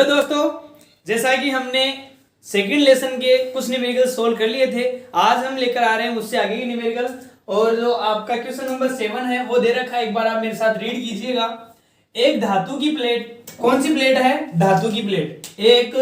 Hello दोस्तों, जैसा कि हमने सेकंड लेसन के कुछ न्यूमेरिकल सोल्व कर लिए थे, आज हम लेकर आ रहे हैं उससे आगे की न्यूमेरिकल। और जो आपका क्वेश्चन नंबर 7 है वो दे रखा है, एक बार आप मेरे साथ रीड कीजिएगा। एक धातु की प्लेट, कौन सी प्लेट है? धातु की प्लेट। एक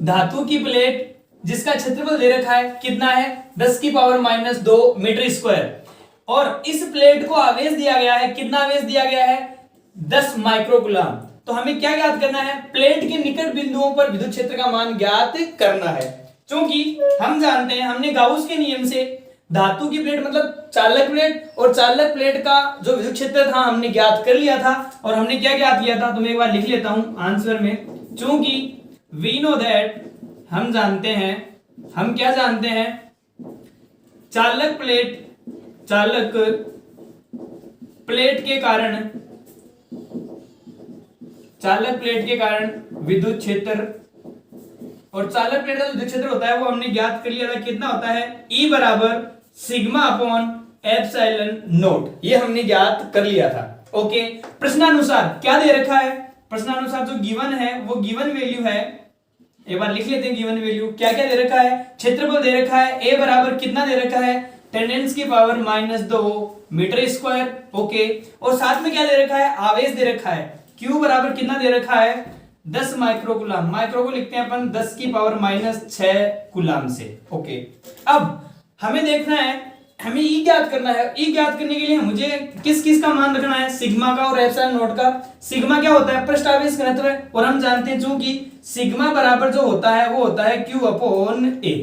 धातु की प्लेट जिसका क्षेत्रफल दे रखा है, कितना है? 10⁻⁻2 मीटर स्क्वायर। और इस प्लेट को आवेश दिया गया है, कितना आवेश दिया गया है? 10 माइक्रोकूलम। तो हमें क्या ज्ञात करना है? प्लेट के निकट बिंदुओं पर विद्युत क्षेत्र का मान ज्ञात करना है। क्योंकि हम जानते हैं, हमने गाउस के नियम से धातु की प्लेट मतलब चालक प्लेट, और चालक प्लेट का जो विद्युत क्षेत्र था हमने ज्ञात कर लिया था। और हमने क्या ज्ञात किया था, तो मैं एक बार लिख लेता हूं आंसर में। क्योंकि वी नो दैट, हम जानते हैं, हम क्या जानते हैं? चालक प्लेट के कारण विद्युत क्षेत्र, और चालक प्लेट का विद्युत क्षेत्र होता है वो हमने ज्ञात कर लिया था, कितना होता है? E बराबर सिग्मा अपॉन एप्सिलॉन नोट। ये हमने ज्ञात कर लिया था। ओके, प्रश्नानुसार क्या दे रखा है? प्रश्नानुसार जो गिवन है वो गिवन वैल्यू है, एक बार लिख लेते हैं गिवन वैल्यू। क्या क्या दे रखा है? क्षेत्रफल दे रखा है, A बराबर कितना दे रखा है? 10⁻⁻2 मीटर स्क्वायर। ओके, और साथ में क्या दे रखा है? आवेश दे रखा है, Q बराबर कितना दे रखा है? 10 माइक्रोकूलम। माइक्रो को लिखते हैं अपन 10⁻⁻6 कूलम से। ओके, अब हमें देखना है, हमें E ज्ञात करना है। E ज्ञात करने के लिए मुझे किस किस का मान रखना है? सिग्मा का और एप्सिलॉन नोट का। सिग्मा क्या होता है? पृष्ठ आवेश घनत्व है, और हम जानते हैं चूंकि सिग्मा बराबर जो होता है वो होता है Q अपॉन A।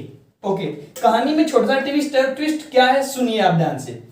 ओके, कहानी में छोटा सा ट्विस्ट क्या है, सुनिए आप ध्यान से।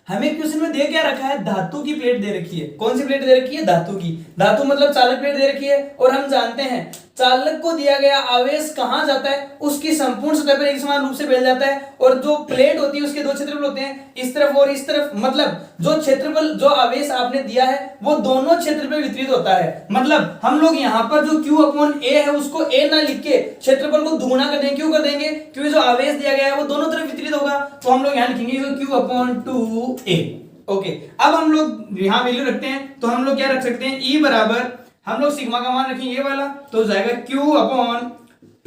हमें क्वेश्चन में दे क्या रखा है? धातु की प्लेट दे रखी है। कौन सी प्लेट दे रखी है? धातु की। धातु मतलब चालक प्लेट दे रखी है, और हम जानते हैं चालक को दिया गया आवेश कहां जाता है? उसकी संपूर्ण सतह पर एक समान रूप से फैल जाता है। और जो प्लेट होती है उसके दो क्षेत्रफल होते हैं, इस तरफ और इस तरफ। मतलब जो क्षेत्रफल, जो आवेश आपने दिया है वो दोनों क्षेत्र पे वितरित होता है। मतलब हम लोग यहाँ पर जो Q अपॉन A है उसको A ना लिख के क्षेत्रफल को दुगुना कर देंगे। क्यों कर देंगे? क्योंकि जो आवेश दिया गया है वो दोनों तरफ वितरित होगा। तो हम लोग यहाँ लिखेंगे Q अपॉन 2A। ओके, अब हम लोग यहाँ वैल्यू रखते हैं, तो हम लोग क्या रख सकते हैं? E बराबर, हम लोग सिग्मा का मान रखेंगे ये वाला, तो हो जाएगा Q upon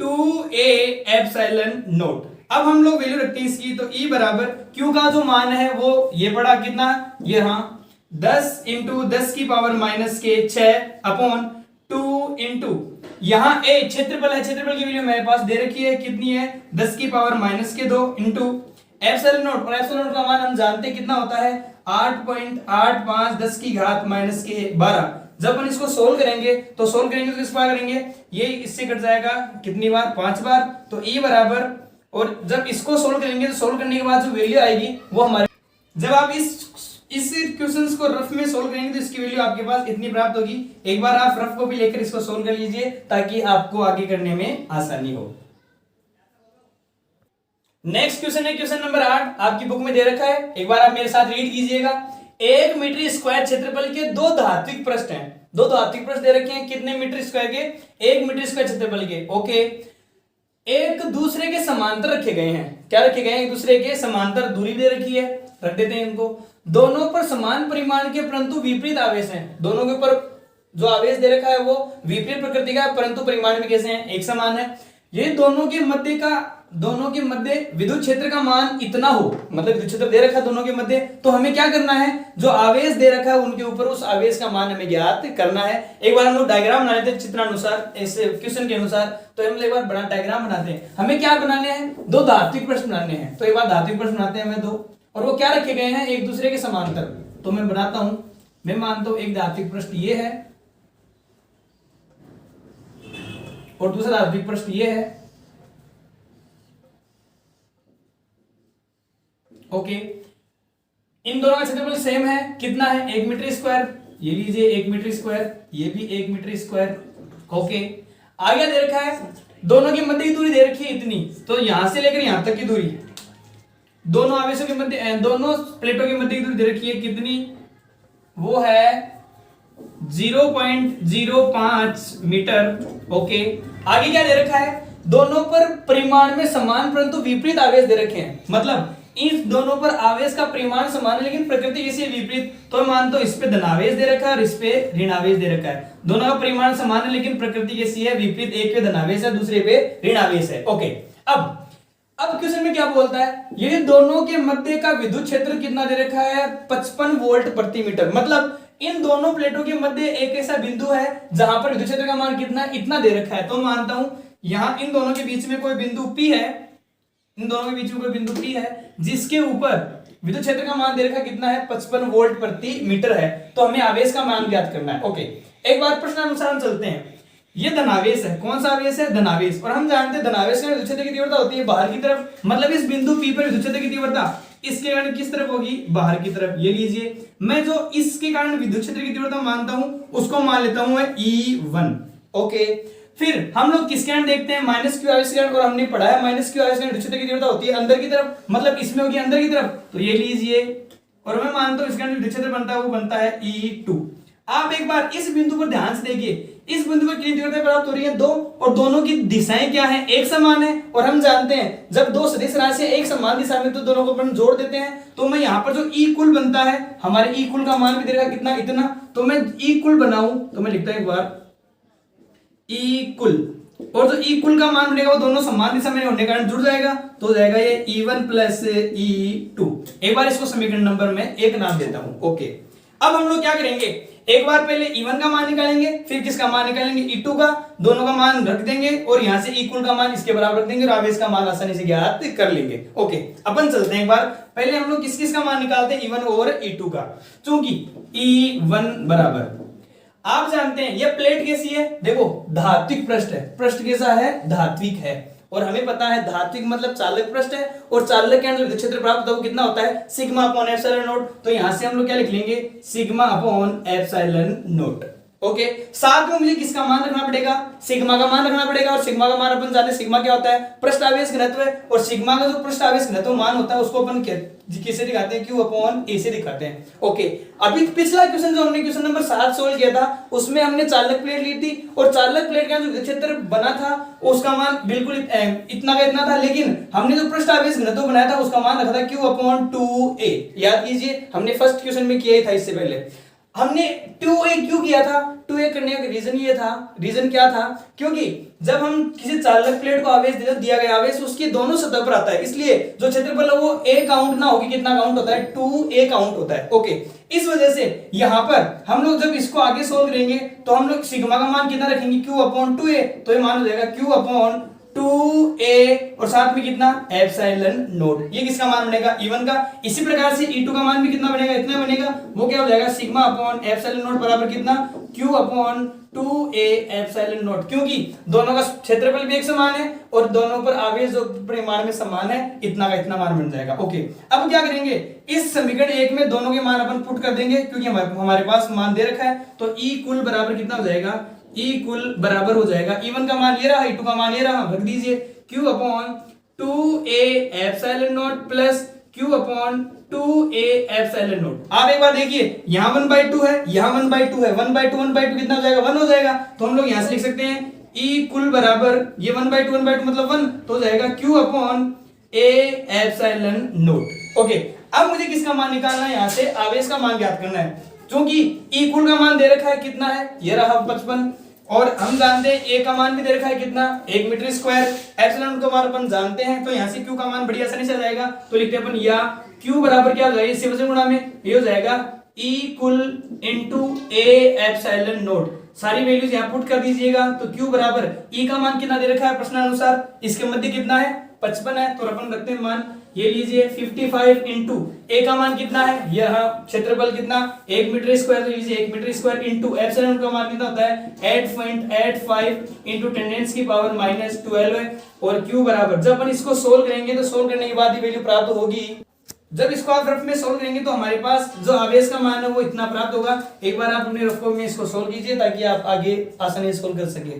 2A epsilon note. अब हम लोग वैल्यू रखते हैं इसकी, तो E बराबर Q का जो मान है वो ये पड़ा कितना? ये हाँ 10 इंटू 10⁻⁻6 अपॉन 2 इंटू यहाँ A क्षेत्रफल है, क्षेत्रफल की वैल्यू मेरे पास दे रखी है, कितनी है? 10⁻⁻2 इंटू एप्सिलॉन नोट, और एप्सिलॉन नोट का मान हम जानते हैं कितना होता है? 8.85 10⁻12। जब हम इसको सोल्व करेंगे तो किस बार करेंगे? ये इससे कट जाएगा कितनी बार? 5 बार। तो E बराबर, और जब इसको सोल्व करेंगे तो सोल्व करने के बाद जो वैल्यू आएगी वो हमारे, जब आप इस क्वेश्चंस को रफ में सोल्व करेंगे तो इसकी वैल्यू आपके पास इतनी प्राप्त होगी। एक बार आप रफ को भी लेकर इसको सोल्व कर लीजिए ताकि आपको आगे करने में आसानी हो। नेक्स्ट क्वेश्चन है क्वेश्चन नंबर 8, आपकी बुक में दे रखा है, एक बार आप मेरे साथ रीड कीजिएगा। 1 मीटर स्क्वायर क्षेत्रफल के दो धात्विक पृष्ठ हैं। दो धात्विक पृष्ठ दे रखे हैं, कितने मीटर स्क्वायर के? 1 मीटर स्क्वायर क्षेत्रफल के। ओके, एक दूसरे के समांतर रखे गए हैं। क्या रखे गए हैं? एक दूसरे के समांतर दूरी दे रखी है, रख देते हैं इनको। दोनों पर समान परिमाण के परंतु विपरीत आवेश हैं। दोनों के ऊपर जो आवेश दे रखा है वो विपरीत प्रकृति का है, परंतु परिमाण में कैसे हैं? एक समान है। ये दोनों के मध्य विद्युत क्षेत्र का मान इतना हो, मतलब विद्युत क्षेत्र दे रखा है दोनों के मध्य, तो हमें क्या करना है? जो आवेश दे रखा है उनके ऊपर उस आवेश का मान हमें ज्ञात करना है। एक बार हम लोग डायग्राम बना लेते हैं चित्रानुसार, ऐसे क्वेश्चन के अनुसार। तो हम एक बार बड़ा डायग्राम बनाते हैं। हमें क्या बनाने हैं? दो धात्विक पृष्ठ बनाने हैं। तो एक बार धात्विक पृष्ठ बनाते हैं हमें दो, और वो क्या रखे गए हैं? एक दूसरे के समांतर। तो मैं बनाता हूं, मैं मानता हूं एक धात्विक पृष्ठ ये है और दूसरा धात्विक पृष्ठ ये है। ओके, इन दोनों का क्षेत्रफल सेम है, कितना है? 1 मीटर स्क्वायर। ये लीजिए 1 मीटर स्क्वायर, ये भी 1 मीटर स्क्वायर। ओके, आगे दे रखा है दोनों के मध्य की दूरी दे रखी है इतनी, तो यहां से लेकर यहां तक की दूरी, दोनों आवेशों के मध्य, दोनों प्लेटों के मध्य की दूरी दे रखी है, कितनी? वो है 0.05 मीटर। ओके, आगे क्या दे रखा है? दोनों पर परिमाण में समान परंतु विपरीत आवेश दे रखे हैं। मतलब इन दोनों पर आवेश का परिमाण समान है लेकिन प्रकृति कैसी है, विपरीत, तो मैं मानता हूं इस पे धनावेश दे रखा है और इस पे ऋणावेश दे रखा है। दोनों का परिमाण समान है लेकिन प्रकृति कैसी है, विपरीत, एक पे धनावेश है दूसरे पे ऋणावेश है। ओके, अब क्वेश्चन में क्या बोलता है, ये दोनों के मध्य का विद्युत क्षेत्र कितना दे रखा है, 55 वोल्ट प्रति मीटर। मतलब इन दोनों प्लेटों के मध्य एक ऐसा बिंदु है जहां पर विद्युत क्षेत्र का मान कितना, इतना दे रखा है। तो मानता हूं यहां इन दोनों के बीच में कोई बिंदु P है, इन दोनों के बीच में कोई बिंदु P है जिसके ऊपर विद्युत क्षेत्र का मान दे रखा कितना है, 55 वोल्ट प्रति मीटर है। तो हमें आवेश का मान ज्ञात करना है। ओके, एक बार प्रश्नानुसार हम चलते हैं। ये धनावेश है, कौन सा आवेश है, धनावेश, और हम जानते हैं धनावेश का विद्युत क्षेत्र की तीव्रता होती है बाहर की तरफ। मतलब इस बिंदु P पर विद्युत क्षेत्र की तीव्रता इसके कारण किस तरफ होगी, बाहर की तरफ। ये लीजिए, मैं जो इसके कारण विद्युत क्षेत्र की तीव्रता मानता हूं उसको मान लेता हूं E1। ओके, फिर हम लोग किसके कारण देखते हैं, माइनस क्यू आवेश के कारण, और हमने पढ़ा है माइनस क्यू आवेश के कारण विद्युत क्षेत्र की तीव्रता होती है अंदर की तरफ, मतलब इसमें होगी अंदर की तरफ। तो ये लीजिए, और मैं मानता हूं इसके कारण विद्युत क्षेत्र बनता है वो बनता है E2। आप एक बार इस बिंदु पर ध्यान से देखिए, इस बिंदु पर कितनी तीव्रता प्राप्त हो रही है, 2, और दोनों की दिशाएं क्या हैं, एक समान है। और हम जानते हैं जब दो सदिश राशि एक समान दिशा में तो दोनों को अपन जोड़ देते हैं। तो मैं यहाँ पर जो ई कुल बनता है, हमारे ई कुल का मान भी देगा कितना, इतना। तो मैं ई कुल बनाऊं तो मैं लिखता हूं एक बार ई कुल, और जो ई कुल का मान बनेगा वो दोनों समान दिशा में होने के कारण जुड़ जाएगा, तो हो जाएगा ये E1 प्लस E2। एक बार इसको समीकरण नंबर में 1 नाम देता हूं। ओके, अब हम लोग क्या करेंगे, एक बार पहले E1 का मान निकालेंगे, फिर किसका मान निकालेंगे, E2 का, दोनों का मान रख देंगे और यहां से ई कुल का मान इसके बराबर रख देंगे और आवेश का मान आसानी से ज्ञात कर लेंगे। ओके, अपन चलते हैं एक बार, पहले हम लोग किस किस का मान निकालते हैं, E1 और E2 का। क्योंकि E1 बराबर, आप जानते हैं यह प्लेट कैसी है, देखो धात्विक पृष्ठ है, पृष्ठ कैसा है, धात्विक है, और हमें पता है धात्विक मतलब चालक पृष्ठ है, और चालक के अंदर विद्युत क्षेत्र प्राप्त होता है वो कितना होता है, सिग्मा अपॉन एप्सिलॉन नॉट। तो यहां से हम लोग क्या लिख लेंगे, sigma upon epsilon not. Okay, साथ में मुझे किसका मान रखना पड़ेगा, सिग्मा का मान रखना पड़ेगा, और सिग्मा का मान अपन जानते हैं सिग्मा क्या होता है, पृष्ठ आवेश घनत्व है, और सिग्मा का जो पृष्ठ आवेश घनत्व मान होता है उसको अपन किससे दिखाते हैं, Q अपॉन A से दिखाते हैं। ओके, अभी पिछला क्वेश्चन जो हमने क्वेश्चन नंबर 7 सोल्व किया था उसमें हमने चालक प्लेट ली थी, और चालक प्लेट का जो विद्युत क्षेत्र बना था उसका मान बिल्कुल इतना का इतना था, लेकिन हमने जो पृष्ठ आवेश घनत्व बनाया था उसका मान रखा था Q अपॉन 2A। याद कीजिए, हमने फर्स्ट क्वेश्चन में किया ही था, इससे पहले हमने 2A क्यों किया था, 2A करने का रीजन ये था, रीजन क्या था, क्योंकि जब हम किसी चालक प्लेट को आवेश दिया गया आवेश उसकी दोनों सतह पर आता है, इसलिए जो क्षेत्रफल है वो A काउंट ना होगी, कितना काउंट होता है, 2A काउंट होता है। ओके, इस वजह से यहां पर हम लोग जब इसको आगे सोल्व करेंगे तो हम लोग सिग्मा का मान कितना रखेंगे, Q अपॉन 2A। तो ये मान हो जाएगा Q अपॉन 2A और साथ में कितना, एप्सिलॉन नॉट। ये किसका मान बनेगा, E1 का। इसी प्रकार से E2 का मान भी कितना बनेगा, इतना बनेगा, वो क्या हो जाएगा, सिग्मा अपॉन एप्सिलॉन नॉट बराबर कितना, Q upon 2A epsilon not. क्योंकि दोनों का क्षेत्रफल भी एक समान है और दोनों पर आवेश जो परिमाण में समान है, इतना का इतना मान बन जाएगा। ओके, अब क्या करेंगे, इस समीकरण 1 में दोनों के मान अपन पुट कर देंगे क्योंकि हमारे पास मान दे रखा है। तो E कुल बराबर कितना हो जाएगा, E कुल बराबर हो जाएगा, E1 का मान ये रहा, E2 का मान ये रहा, रख दीजिए, Q upon 2A epsilon not plus Q upon 2A epsilon not. आप एक बार देखिए, यहाँ 1/2 है, यहाँ 1/2 है, 1/2 कितना हो जाएगा, 1 हो जाएगा। तो हम लोग यहाँ से लिख सकते हैं E कुल बराबर ये 1/2 मतलब 1, तो हो जाएगा Q upon A epsilon not. Okay, अब मुझे किसका मान निकालना है, यहाँ से आवेश का मान ज्ञात करना है, क्योंकि E कुल का मान दे रखा है कितना है, ये रहा 55, और हम जानते हैं A का मान भी दे रखा है कितना, 1 मीटर स्क्वायर, एप्सिलॉन का मान अपन जानते हैं, तो यहाँ से Q का मान बड़ी आसानी से आ जाएगा। तो लिखते हैं अपन या Q बराबर क्या हो जाएगा, इससे वजन गुणा में ये हो जाएगा E कुल इनटू A एप्सिलॉन नॉट। सारी वैल्यूज यहाँ पुट कर दीजिएगा। तो Q बराबर E का मान कितना दे रखा है प्रश्नानुसार, इसके मध्य कितना है, 55 है, तो अपन रखते हैं मान, ये लीजिए 55 इंटू A का मान कितना है, यह क्षेत्रफल कितना, 1 मीटर स्क्वायर, तो लीजिए 1 मीटर स्क्वायर इंटू एप्सिलॉन का मान कितना होता है 8.85 इंटू 10 की पावर -12 है। और Q बराबर, जब अपन इसको सोल्व करेंगे तो सोल्व करने के बाद ये वैल्यू प्राप्त होगी। जब इसको आप रफ में सोल्व करेंगे तो हमारे पास जो आवेश का मान है वो इतना प्राप्त होगा। एक बार आप अपने रफ में इसको सोल्व कीजिए ताकि आप आगे आसानी से सोल्व कर सके।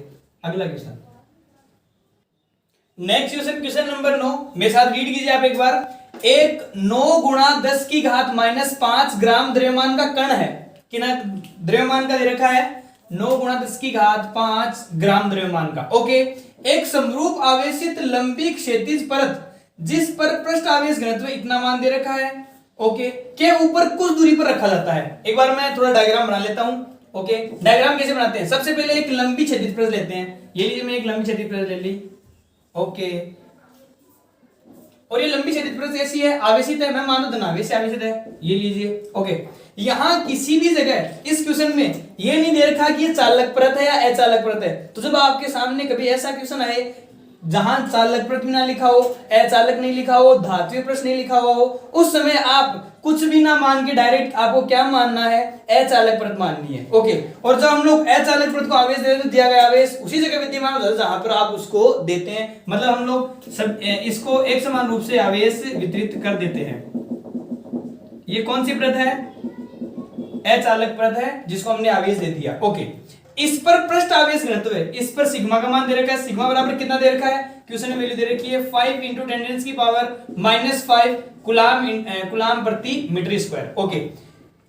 अगला question, next question, question number 9, मेरे साथ रीड कीजिए आप एक बार। एक 9 गुणा 10 की घात -5 ग्राम द्रव्यमान का कण है, कितना द्रव्यमान का दे रखा है, 9 गुणा 10 की घात 5 ग्राम द्रव्यमान का। ओके, एक समरूप आवेशित लंबी क्षैतिज परत जिस पर पृष्ठ आवेश घनत्व इतना मान दे रखा है, ओके, के ऊपर कुछ दूरी पर रखा जाता है। एक बार मैं थोड़ा डायग्राम बना लेता हूं। ओके, डायग्राम कैसे बनाते हैं? सबसे पहले एक लंबी क्षैतिज पृष्ठ लेते हैं। ये लीजिए, मैंने एक लंबी क्षैतिज पृष्ठ ले ली। ओके, और ये लंबी क्षैतिज पृष्ठ ऐसी है, आवेशित है, मैं मानो धनावेश से आवेशित है। ये लीजिए। ओके, यहां किसी भी जगह इस क्वेश्चन में ये नहीं दे रखा कि ये चालक परत है या अचालक परत है। तो जब आपके सामने कभी ऐसा क्वेश्चन आए जहां चालक परत भी ना लिखा हो, अचालक नहीं लिखा हो, धात्विक पृष्ठ नहीं लिखा हुआ हो, उस समय आप कुछ भी ना मान के डायरेक्ट आपको क्या मानना है? अचालक परत माननी है। ओके, और जब हम लोग अचालक परत को आवेश देते हैं तो दिया गया आवेश उसी जगह विद्यमान होता है जहां पर आप उसको देते हैं। मतलब हम लोग सब इसको एक समान रूप से आवेश वितरित कर देते हैं। ये कौन सी परत है? अचालक परत है, जिसको हमने आवेश दे दिया। ओके, इस पर पृष्ठ आवेश घनत्व है, इस पर सिग्मा का मान दे रखा है। सिग्मा बराबर कितना दे रखा है? क्वेश्चन में वैल्यू दे रखी है 5 × 10⁻⁻5 कूलाम प्रति मीटर स्क्वायर। ओके,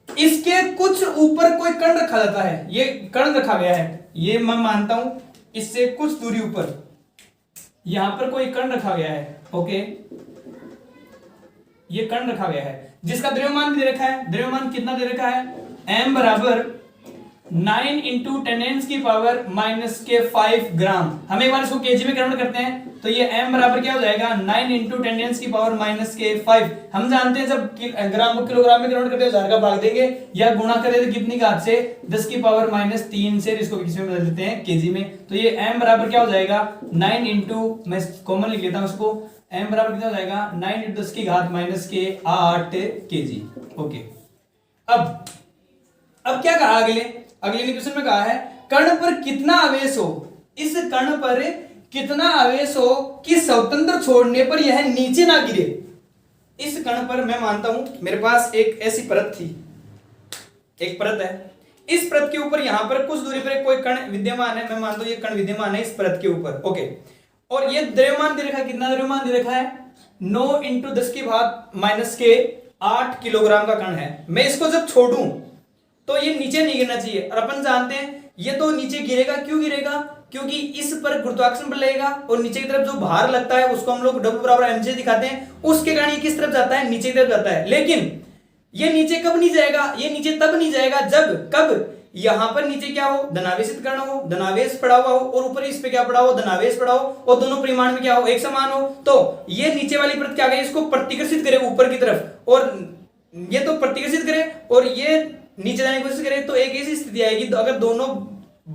इसके कुछ ऊपर कोई कण रखा जाता है। ये कण रखा गया है, ये मैं मानता हूं इससे कुछ दूरी ऊपर यहां पर कोई कण रखा गया है। ओके, ये कण रखा गया है जिसका द्रव्यमान भी दे रखा है। द्रव्यमान कितना दे रखा है? m बराबर 9 × 10⁻⁻5 ग्राम। हम एक बार इसको केजी में कन्वर्ट करते हैं तो ये m बराबर क्या हो जाएगा? 9 × 10⁻⁻5। हम जानते हैं जब ग्राम को किलोग्राम में कन्वर्ट करते हैं 1000 का भाग देंगे या गुणा करें तो कितनी घात से? 10⁻³ से इसको किसमें बदल देते हैं? केजी में। तो ये m बराबर क्या हो जाएगा? 9 × मैं कॉमन लिख लेता हूं उसको। m बराबर कितना हो जाएगा? 9 × 10⁻⁸ केजी। ओके, अब क्या कहा अगले क्वेश्चन में कहा है कण पर कितना आवेश हो, इस कण पर कितना आवेश हो कि स्वतंत्र छोड़ने पर यह नीचे ना गिरे। इस कण पर मैं मानता हूं मेरे पास एक ऐसी परत थी, एक परत है, इस परत के ऊपर यहां पर कुछ दूरी पर कोई कण विद्यमान है। मैं मानता हूं ये कण विद्यमान है इस परत के ऊपर। ओके, और ये द्रव्यमान दे रखा है, कितना द्रव्यमान दे रखा है? 9 × 10⁸ किलोग्राम का कण है। मैं इसको जब छोड़ूं तो ये नीचे नहीं गिरना चाहिए, और अपन जानते हैं ये तो नीचे गिरेगा। क्यों गिरेगा? क्योंकि इस पर गुरुत्वाकर्षण बल लगेगा और नीचे की तरफ जो भार लगता है उसको हम लोग W बराबर mg दिखाते हैं। उसके कारण ये किस तरफ जाता है? नीचे की तरफ जाता है। लेकिन ये नीचे कब नहीं जाएगा? ये नीचे तब नहीं जाएगा जब कब यहां पर नीचे क्या हो? धनावेशित कण हो, धनावेश पड़ा हुआ हो, और ऊपर इस पे क्या पड़ा हो? धनावेश पड़ा हो, और दोनों परिमाण में क्या हो? एक समान हो। तो ये नीचे वाली परत क्या करें? इसको प्रतिकर्षित करे ऊपर की तरफ, और ये तो प्रतिकर्षित करे और ये नीचे जाने की कोशिश करे। तो एक ऐसी स्थिति आएगी तो अगर दोनों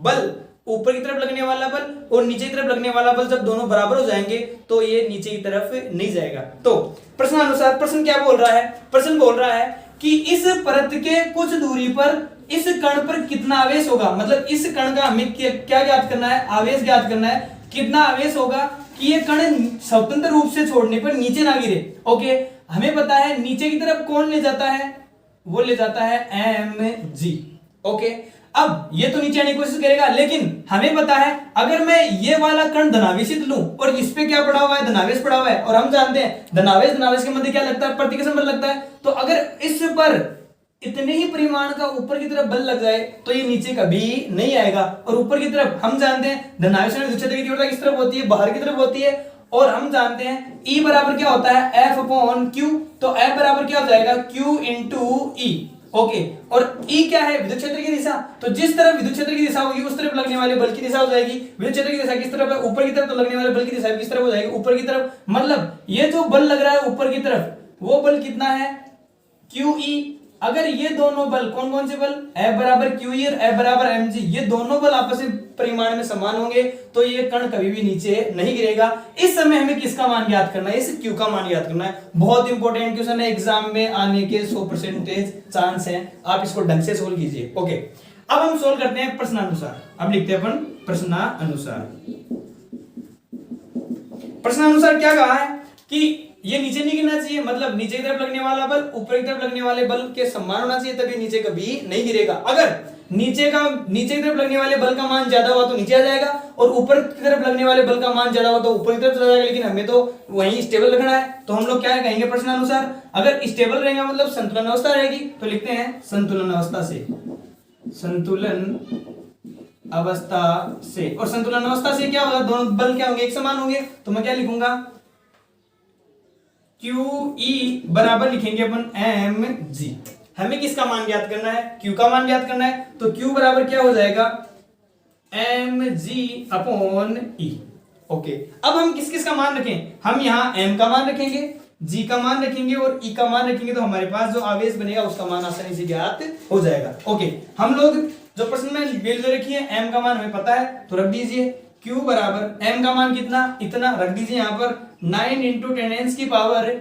बल, ऊपर की तरफ लगने वाला बल और नीचे की तरफ लगने वाला बल जब दोनों बराबर हो जाएंगे तो ये नीचे की तरफ नहीं जाएगा। तो प्रश्नानुसार प्रश्न क्या बोल रहा है? प्रश्न बोल रहा है कि इस परत के कुछ दूरी पर इस कण पर कितना आवेश होगा। मतलब इस कण का हमें क्या ज्ञात करना है? आवेश ज्ञात करना है। कितना आवेश होगा कि ये कण स्वतंत्र रूप से छोड़ने पर नीचे ना गिरे। ओके, हमें पता है नीचे की तरफ कौन ले जाता है? वो ले जाता है mg। ओके, अब ये तो नीचे आने की कोशिश करेगा, लेकिन हमें पता है अगर मैं ये वाला कण धनावेशित लूं और इस पे क्या पड़ा हुआ है? धनावेश पड़ा हुआ है, और हम जानते हैं धनावेश के मध्य क्या लगता है? प्रतिकर्षण बल लगता है। तो अगर इस पर इतने ही परिमाण का ऊपर की तरफ बल लग जाए तो ये नीचे कभी नहीं आएगा। और ऊपर की तरफ हम जानते हैं धनावेश में विद्युत क्षेत्र की तीव्रता किस तरफ होती है? बाहर की तरफ होती है। और हम जानते हैं E बराबर क्या होता है? F/Q। तो F बराबर क्या हो जाएगा? Q × E। ओके, और E क्या है? विद्युत क्षेत्र की दिशा। तो जिस तरफ विद्युत क्षेत्र की दिशा होगी उस तरफ लगने वाले बल की दिशा हो जाएगी। विद्युत क्षेत्र की दिशा किस तरफ है? ऊपर की तरफ। तो लगने वाले बल की दिशा किस तरफ हो जाएगी? ऊपर की तरफ। मतलब ये जो बल लग रहा है ऊपर की तरफ, वो बल कितना है? QE। अगर ये दोनों बल, कौन कौन से बल? F बराबर QE और F बराबर mg, ये दोनों बल आपस में परिमाण में समान होंगे तो ये कण कभी भी नीचे नहीं गिरेगा। इस समय हमें किसका मान ज्ञात करना है? इस Q का मान ज्ञात करना है। बहुत इंपॉर्टेंट क्वेश्चन है, एग्जाम में आने के 100% चांस है। आप इसको ढंग से सोल्व कीजिए। ओके, अब हम सोल्व करते हैं प्रश्नानुसार। अब लिखते हैं अपन प्रश्नानुसार। प्रश्नानुसार क्या कहा है कि ये नीचे नहीं गिरना चाहिए, मतलब नीचे की तरफ लगने वाला बल ऊपर की तरफ लगने वाले बल के समान होना चाहिए, तभी नीचे कभी नहीं गिरेगा। अगर नीचे की तरफ लगने वाले बल का मान ज्यादा हुआ तो नीचे आ जाएगा, और ऊपर की तरफ लगने वाले बल का मान ज्यादा हुआ तो ऊपर की तरफ चला जाएगा। लेकिन हमें तो वहीं स्टेबल रखना है, तो हम लोग क्या कहेंगे प्रश्नानुसार? अगर स्टेबल रहेगा मतलब संतुलन अवस्था रहेगी, तो लिखते हैं संतुलन अवस्था से। संतुलन अवस्था से, और संतुलन अवस्था से क्या होगा? दोनों बल क्या होंगे? एक समान होंगे। तो मैं क्या लिखूंगा? क्यू ई बराबर लिखेंगे अपन एम जी। हमें किसका मान ज्ञात करना है? क्यू का मान ज्ञात करना है। तो क्यू बराबर क्या हो जाएगा? एम जी अपॉन ई। ओके, अब हम किस किस का मान रखें? हम यहाँ एम का मान रखेंगे, जी का मान रखेंगे और ई का मान रखेंगे, तो हमारे पास जो आवेश बनेगा उसका मान आसानी से ज्ञात हो जाएगा। ओके, हम लोग जो प्रश्न में वैल्यू दे रखी है, एम का मान हमें पता है तो रख दीजिए। क्यू बराबर एम का मान कितना? इतना रख दीजिए यहाँ पर 9 इंटू 10 की पावर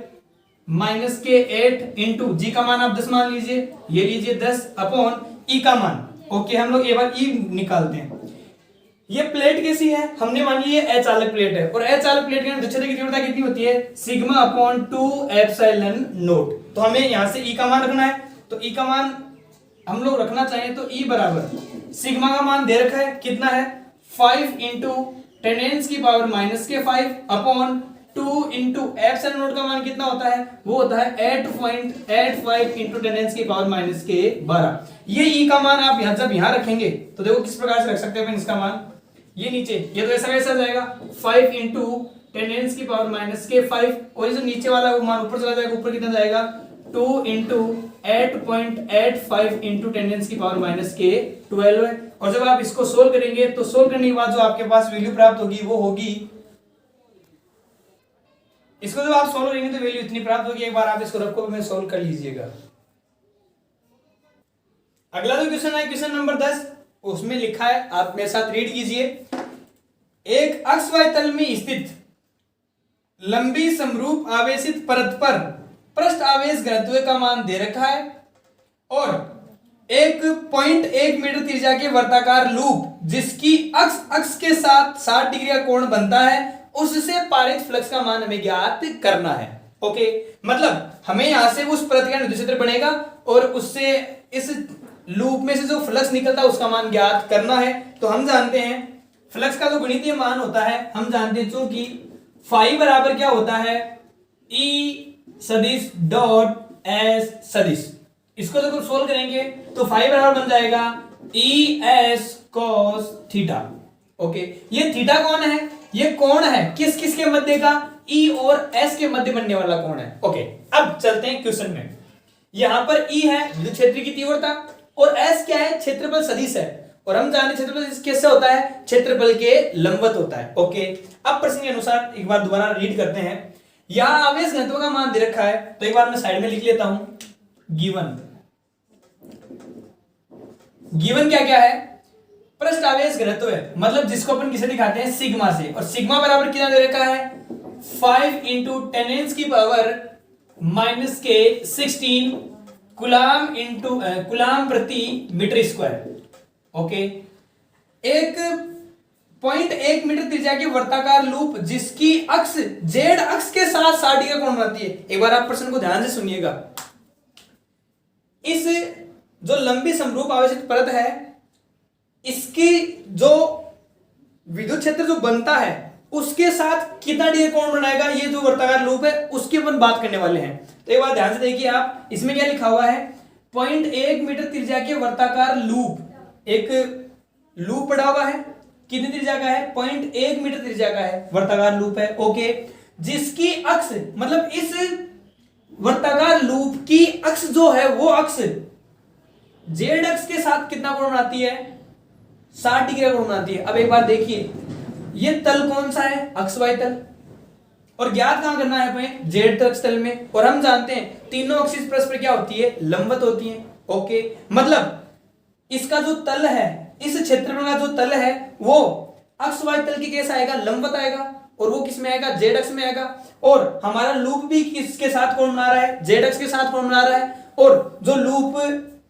माइनस के 8 इंटू जी का मान आप 10 मान लीजिए, ये लीजिए 10 अपॉन ई का मान। ओके, हम लोग एक बार ई निकालते हैं। ये प्लेट कैसी है? हमने मान ली ये अचालक प्लेट है और अचालक प्लेट के विद्युत क्षेत्र की तीव्रता कितनी होती है? Sigma upon 2 epsilon note. तो हमें यहां से ई का मान रखना है, तो ई का मान हम लोग रखना चाहें तो ई बराबर सिग्मा का मान दे रखा है, कितना है? 5 इंटू 10 की पावर माइनस के 5 अपॉन 2 इंटू एप्सिलॉन नोट का मान कितना होता है? वो होता है 8.85 इंटू 10 की पावर माइनस के 12। ये ई का मान आप यहां जब यहां रखेंगे तो देखो किस प्रकार से रख सकते हैं इसका मान। ये नीचे ये तो ऐसा वैसा जाएगा 5 इंटू 10 की पावर माइनस के 5 और ये जो नीचे वाला वो मान ऊपर चला जाएगा, ऊपर कितना जाएगा? 2 इंटू 8.85 इंटू 10 की पावर माइनस के 12 है। और जब आप इसको सोल्व करेंगे तो सोल्व करने के बाद जो आपके पास वैल्यू प्राप्त होगी वो होगी, इसको जब आप सोल्व करेंगे तो वैल्यू इतनी प्राप्त होगी। एक बार आप इसको रखो में सोल्व कर लीजिएगा। अगला जो क्वेश्चन है क्वेश्चन नंबर 10, उसमें लिखा है, आप मेरे साथ रीड कीजिए। एक XY तल में स्थित लंबी समरूप आवेशित परत पर पृष्ठ आवेश घनत्व का मान दे रखा है और 1.1 मीटर त्रिज्या के वर्ताकार लूप जिसकी अक्ष के साथ 60 डिग्री का कोण बनता है, उससे पारित फ्लक्स का मान हमें ज्ञात करना है। ओके, मतलब हमें यहां से उस परत का विद्युत क्षेत्र बनेगा और उससे इस लूप में से जो फ्लक्स निकलता है उसका मान ज्ञात करना है। तो हम जानते हैं फ्लक्स का जो गणितीय मान होता है, हम जानते हैं चूंकि फाई बराबर क्या होता है? ई सदिश डॉट एस सदिश। इसको जब सोल्व करेंगे तो फाई बराबर बन जाएगा E S cos theta. Okay, ये थीटा कौन है? ये कोण है किस किस के मध्य का? ई और एस के मध्य बनने वाला कोण है। ओके, अब चलते हैं क्वेश्चन में। यहां पर ई है विद्युत क्षेत्र की तीव्रता और एस क्या है? क्षेत्रफल सदिश है और हम जानते हैं क्षेत्रफल कैसे होता है? क्षेत्रफल के लंबवत होता है। ओके, अब प्रश्न के अनुसार एक बार दोबारा रीड करते हैं। यहां आवेश घनत्व का मान दे रखा है, तो एक बार मैं साइड में लिख लेता हूं। गिवन क्या क्या है? पृष्ठ आवेश घनत्व है, मतलब जिसको अपन किसे दिखाते हैं? सिग्मा से। और सिग्मा बराबर कितना दे रखा है? 5 इंटू 10 की पावर माइनस के 16 कुलाम प्रति मीटर स्क्वायर। ओके, 1.1 मीटर त्रिज्या की वर्ताकार लूप जिसकी अक्ष जेड अक्ष के साथ 60 डिग्री का कोण बनाती है। एक बार आप प्रश्न को ध्यान से सुनिएगा। इस जो लंबी समरूप आवेशित परत है, इसकी जो विद्युत क्षेत्र जो बनता है उसके साथ कितना डिग्री कोण बनाएगा? ये जो वर्ताकार लूप है उसकी अपन बात करने वाले हैं। तो एक बार ध्यान से देखिए आप, इसमें क्या लिखा हुआ है? 0.1 मीटर त्रिज्या के वर्ताकार लूप, एक लूप पड़ा हुआ है, कितनी त्रिज्या का है? 0.1 मीटर त्रिज्या का है, वर्ताकार लूप है। ओके, जिसकी अक्ष मतलब इस वर्ताकार लूप की अक्ष जो है वो अक्ष जेड अक्ष के साथ कितना कोण बनाती है? 60 डिग्री का कोण बनाती है। अब एक बार देखिए, ये तल कौन सा है? XY तल, और ज्ञात कहां करना है हमें? जेड अक्ष तल में। और हम जानते हैं तीनों अक्षिस परस्पर क्या होती है? लंबवत होती है। ओके, मतलब इसका जो तल है, इस क्षेत्रफल का जो तल है वो XY तल की कैसा आएगा? लंबवत आएगा। और वो किस में आएगा? जेड अक्ष में आएगा। और हमारा लूप भी किसके साथ कोण बना रहा है? जेड अक्ष के साथ कोण बना रहा है। और जो लूप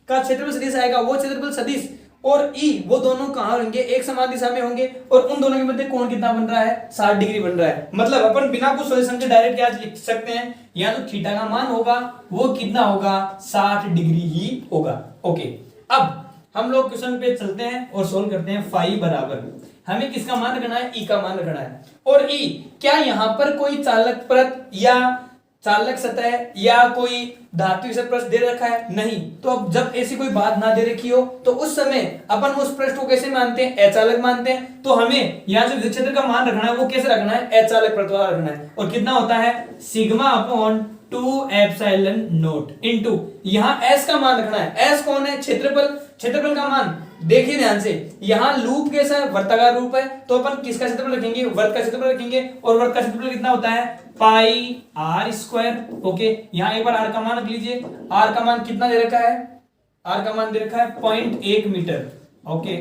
का क्षेत्रफल सदिश आएगा वो क्षेत्रफल सदिश और ई वो दोनों कहां होंगे? एक समान दिशा में होंगे। और उन दोनों के मध्य कोण कितना बन रहा है? 60 डिग्री बन रहा है। मतलब अपन बिना कुछ सॉल्यूशन के डायरेक्ट क्या लिख सकते हैं? या तो थीटा का मान होगा वो कितना होगा? 60 डिग्री ही होगा। ओके, अब हम लोग क्वेश्चन पे चलते हैं और सोल्व करते हैं। फाई बराबर हमें किसका मान रखना है? ई का मान रखना है। और ई क्या यहां पर कोई चालक परत या चालक सतह या कोई धात्विक पृष्ठ दे रखा है नहीं, तो अब जब ऐसी कोई बात ना दे रखी हो तो उस समय अपन उस पृष्ठ को कैसे मानते हैं, अचालक मानते हैं। तो हमें यहाँ जो विद्युत क्षेत्र का मान रखना है वो कैसे रखना है, अचालक पृष्ठ वाला रखना है। और कितना होता है, sigma upon 2 epsilon not into, यहाँ एस का मान रखना है। एस कौन है, क्षेत्रफल, क्षेत्रफल का मान देखिए ध्यान से, यहाँ लूप कैसा है, वर्ताकार रूप है, तो अपन किसका क्षेत्रफल रखेंगे, वर्त का क्षेत्रफल रखेंगे। और वर्त का क्षेत्रफल कितना होता है, पाई आर स्क्वायर। ओके, यहाँ एक बार आर का मान रख लीजिए। आर का मान कितना दे रखा है, आर का मान दे रखा है 0.1 मीटर। ओके,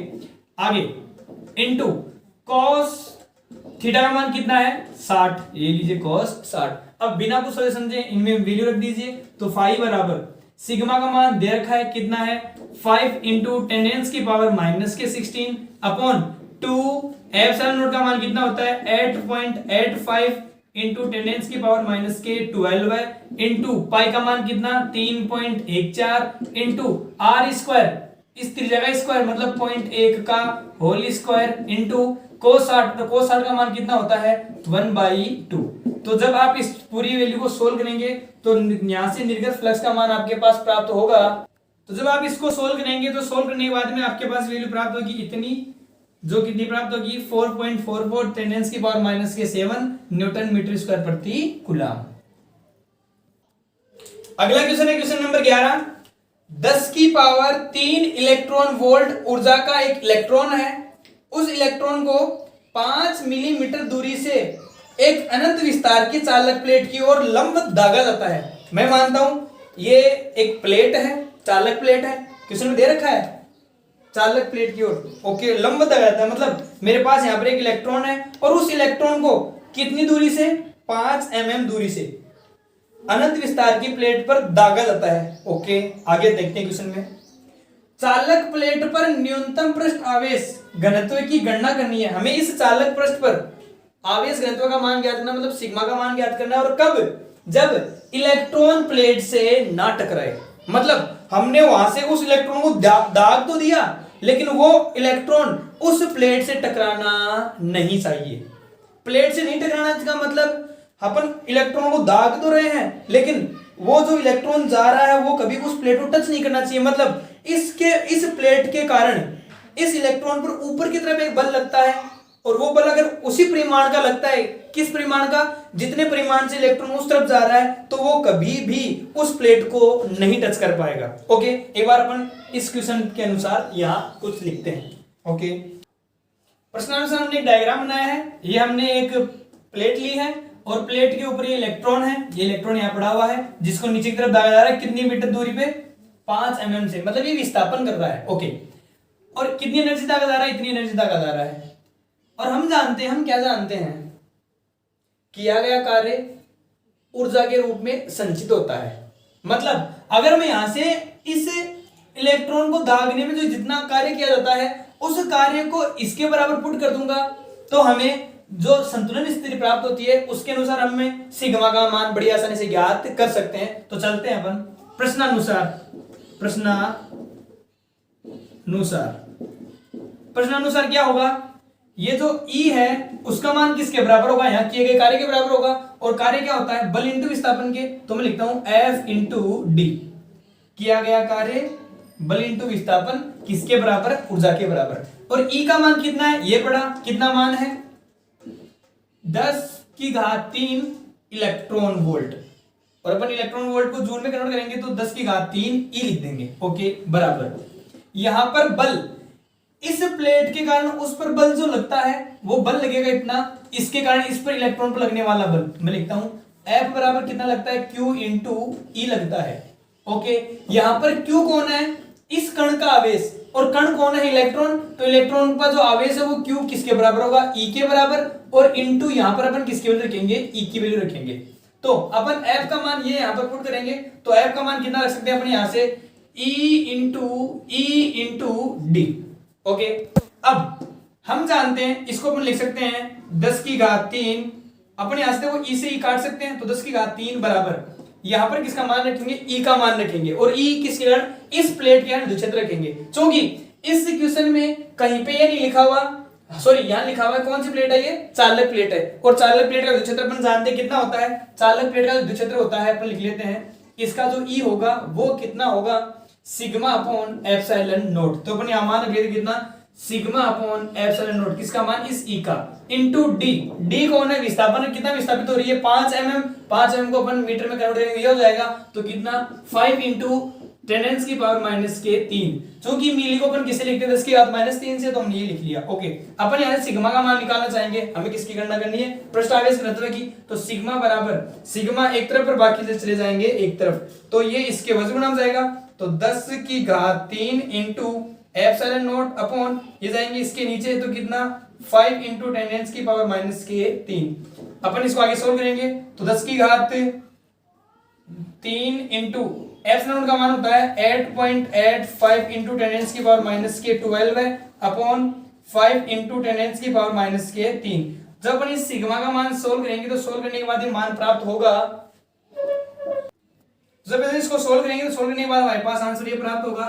आगे इनटू कॉस थीटा का मान कितना है 60, ये लीजिए कॉस 60। अब बिना कुछ सोचे समझे इनमें वैल्यू रख दीजिए। तो फाई बराबर सिग्मा का मान दे रखा है कितना है 5 इंटू 10 की पावर -16 अपॉन 2 एप्सिलॉन नॉट का मान कितना होता है 8.85 इंटू 10 की पावर -12 है इंटू पाई का मान कितना 3.14 इंटू आर स्क्वायर, इस त्रिज्या का स्क्वायर मतलब 0.1 का होल स्क्वायर इंटू cos 60, तो cos 60 का मान कितना होता है 1/2। तो जब आप इस पूरी वैल्यू को सोल्व करेंगे तो यहां से निर्गत फ्लक्स का मान आपके पास प्राप्त होगा। तो जब आप इसको सोल्व करेंगे तो सोल्व करने के बाद में आपके पास वैल्यू प्राप्त होगी इतनी, जो कितनी प्राप्त होगी 4.44 10 की पावर -7 न्यूटन मीटर स्क्वायर प्रति कूलम। अगला क्वेश्चन है क्वेश्चन नंबर 11। 10 की पावर 3 इलेक्ट्रॉन वोल्ट ऊर्जा का एक इलेक्ट्रॉन है, उस इलेक्ट्रॉन को 5 मिलीमीटर दूरी से एक अनंत विस्तार की चालक प्लेट की ओर लंब दागा जाता है। मैं मानता हूं ये एक प्लेट है, चालक प्लेट है, क्वेश्चन में दे रखा है चालक प्लेट की ओर। ओके, लंब दागा जाता है मतलब मेरे पास यहां पर एक इलेक्ट्रॉन है और उस इलेक्ट्रॉन को कितनी दूरी से 5 mm दूरी से अनंत विस्तार की प्लेट पर दागा जाता है। ओके, आगे देखते हैं क्वेश्चन में। चालक प्लेट पर न्यूनतम पृष्ठ आवेश घनत्व की गणना करनी है। हमें इस चालक पृष्ठ पर आवेश घनत्व का मान ज्ञात करना मतलब सिग्मा का मान ज्ञात करना है। और कब, जब इलेक्ट्रॉन प्लेट से ना टकराए, मतलब हमने वहां से उस इलेक्ट्रॉन को दाग तो दिया लेकिन वो इलेक्ट्रॉन उस प्लेट से टकराना नहीं चाहिए। प्लेट से नहीं टकराना का मतलब अपन इलेक्ट्रॉन को दाग तो रहे हैं लेकिन वो जो इलेक्ट्रॉन जा रहा है वो कभी उस प्लेट को टच नहीं करना चाहिए। मतलब इस प्लेट के कारण इस इलेक्ट्रॉन पर ऊपर की तरफ एक बल लगता है और वो बल अगर उसी परिमाण का लगता है, किस परिमाण का, जितने परिमाण से इलेक्ट्रॉन उस तरफ जा रहा है, तो वो कभी भी उस प्लेट को नहीं टच कर पाएगा। ओके, एक बार अपन इस क्वेश्चन के अनुसार यहाँ कुछ लिखते हैं। ओके, प्रश्नानुसार हमने एक डायग्राम बनाया है। ये हमने एक प्लेट ली है और प्लेट के ऊपर ये इलेक्ट्रॉन है, ये इलेक्ट्रॉन यहाँ पड़ा हुआ है जिसको नीचे की तरफ दागा जा रहा है कितनी मीटर दूरी पे 5 mm से, मतलब ये विस्थापन कर रहा है। ओके, और कितनी एनर्जी दागा जा रहा है, इतनी एनर्जी दागा जा रहा है। और हम जानते हैं, हम क्या जानते हैं, किया गया कार्य ऊर्जा के रूप में संचित होता है। मतलब अगर मैं यहां से इस इलेक्ट्रॉन को दागने में जो जितना कार्य किया जाता है उस कार्य को इसके बराबर पुट कर दूंगा तो हमें जो संतुलन स्थिति प्राप्त होती है उसके अनुसार हमें सिग्मा का मान बड़ी आसानी से ज्ञात कर सकते हैं। तो चलते हैं अपन प्रश्नानुसार क्या होगा, ये जो E है उसका मान किसके बराबर होगा, यहाँ किए गए कार्य के बराबर होगा। और कार्य क्या होता है, बल इंटू विस्थापन के, तो मैं लिखता हूं F इंटू डी, किया गया कार्य बल इंटू विस्थापन किसके बराबर, ऊर्जा के बराबर। और E का मान कितना है, ये पढ़ा, कितना मान है 10⁻³ इलेक्ट्रॉन वोल्ट। और अपन इलेक्ट्रॉन वोल्ट को जूल में कन्वर्ट करेंगे तो 10⁻³ E लिख देंगे। ओके, बराबर यहां पर बल, इस प्लेट के कारण उस पर बल जो लगता है वो बल लगेगा इतना, इसके कारण इस पर इलेक्ट्रॉन पर लगने वाला बल मैं लिखता हूं F बराबर कितना लगता है Q इंटू E लगता है। ओके, यहां पर Q कौन है, इस कण का आवेश, और कण कौन है, इलेक्ट्रॉन। तो इलेक्ट्रॉन का जो आवेश है वो Q किसके बराबर होगा, E के बराबर। और इंटू यहां पर अपन किसकी वैल्यू रखेंगे, E की वैल्यू रखेंगे। तो अपन F का मान ये यहां पर पुट करेंगे तो F का मान कितना रख सकते हैं अपन यहां से E इंटू डी। ओके, अब हम जानते हैं इसको अपन लिख सकते हैं 10⁻³ अपन यहां से वो E से E काट सकते हैं तो 10⁻³ बराबर यहां पर किसका मान रखेंगे, E का मान रखेंगे। और E किसके कारण, इस प्लेट के कारण विद्युत क्षेत्र रखेंगे। क्योंकि इस क्वेश्चन में कहीं पे ये नहीं लिखा हुआ सॉरी यहाँ लिखा हुआ है कौन सी प्लेट है, ये चालक प्लेट है। और चालक प्लेट का विद्युत क्षेत्र अपन जानते हैं कितना होता है, चालक प्लेट का विद्युत क्षेत्र होता है, अपन लिख लेते हैं, इसका जो ई होगा वो कितना होगा, सिग्मा अपॉन एप्सिलॉन नॉट। तो अपन यहाँ मान रख लेते कितना, सिग्मा अपॉन एप्सिलॉन नॉट, किसका मान, इस ई का, इनटू डी। डी कौन है, विस्थापन कितना विस्थापित हो रही है, 5 mm, 5 mm को अपन मीटर में कन्वर्ट करेंगे, ये हो जाएगा तो कितना 5 इंटू 10 की पावर माइनस के 3। क्योंकि मिली को अपन किसे लिखते हैं 10 की घात माइनस 3 से, तो हमने ये लिख लिया। ओके, अपन यहाँ से सिग्मा का मान निकालना चाहेंगे, हमें किसकी गणना करनी है, पृष्ठ आवेश घनत्व की। तो सिग्मा बराबर, सिग्मा एक तरफ और बाकी से चले जाएंगे एक तरफ, तो ये इसके वजन गुणा जाएगा, तो 10 की घात 3 इंटू एप्सिलॉन नॉट अपॉन, ये जाएंगे इसके नीचे, तो कितना 5 इंटू 10 की पावर माइनस के 3। अपन इसको आगे सोल्व करेंगे, तो 10 की घात 3 इंटू एप्सिलॉन का मान होता है 8.85 इंटू 10 की पावर माइनस के 12 है, अपॉन 5 इंटू 10 की पावर माइनस के 3। जब अपन इस सिग्मा का मान सोल्व करेंगे, तो सोल्व करने के बाद ये मान प्राप्त होगा, जब इसको सोल्व करेंगे तो सोल्व करने के बाद हमारे पास आंसर ये प्राप्त होगा,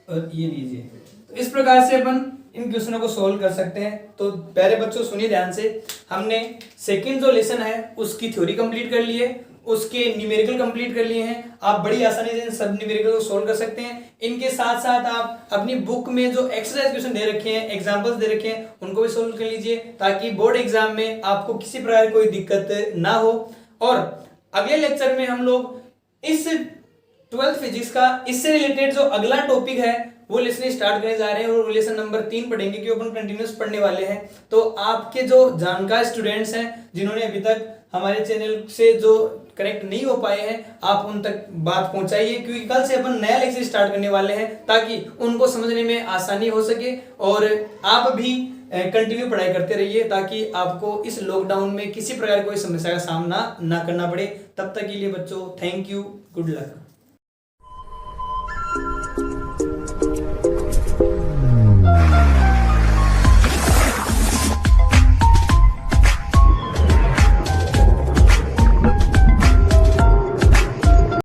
और ये लीजिए। तो इस प्रकार से अपन इन क्वेश्चनों को सोल्व कर सकते हैं। तो प्यारे बच्चों सुनिए ध्यान से, हमने सेकंड जो लेसन है उसकी थ्योरी कंप्लीट कर ली है, उसके न्यूमेरिकल कंप्लीट कर लिए हैं। आप बड़ी आसानी से इन सब न्यूमेरिकल को सोल्व कर सकते हैं। इनके साथ साथ आप अपनी बुक में जो एक्सरसाइज क्वेश्चन दे रखे हैं, एग्जांपल्स दे रखे हैं, उनको भी सोल्व कर लीजिए, ताकि बोर्ड एग्जाम में आपको किसी प्रकार की कोई दिक्कत ना हो। और अगले लेक्चर में हम लोग इस 12th फिजिक्स का इससे रिलेटेड जो अगला टॉपिक है वो लेसन स्टार्ट करने जा रहे हैं, और लेसन नंबर 3 पढ़ेंगे, क्योंकि अपन कंटिन्यूस पढ़ने वाले हैं। तो आपके जो जानकार स्टूडेंट्स हैं, जिन्होंने अभी तक हमारे चैनल से जो कनेक्ट नहीं हो पाए हैं, आप उन तक बात पहुंचाइए, क्योंकि कल से अपन नया लेक्चर स्टार्ट करने वाले हैं, ताकि उनको समझने में आसानी हो सके, और आप भी कंटिन्यू पढ़ाई करते रहिए, ताकि आपको इस लॉकडाउन में किसी प्रकार कोई समस्या का सामना ना करना पड़े। तब तक के लिए बच्चों थैंक यू, गुड लक।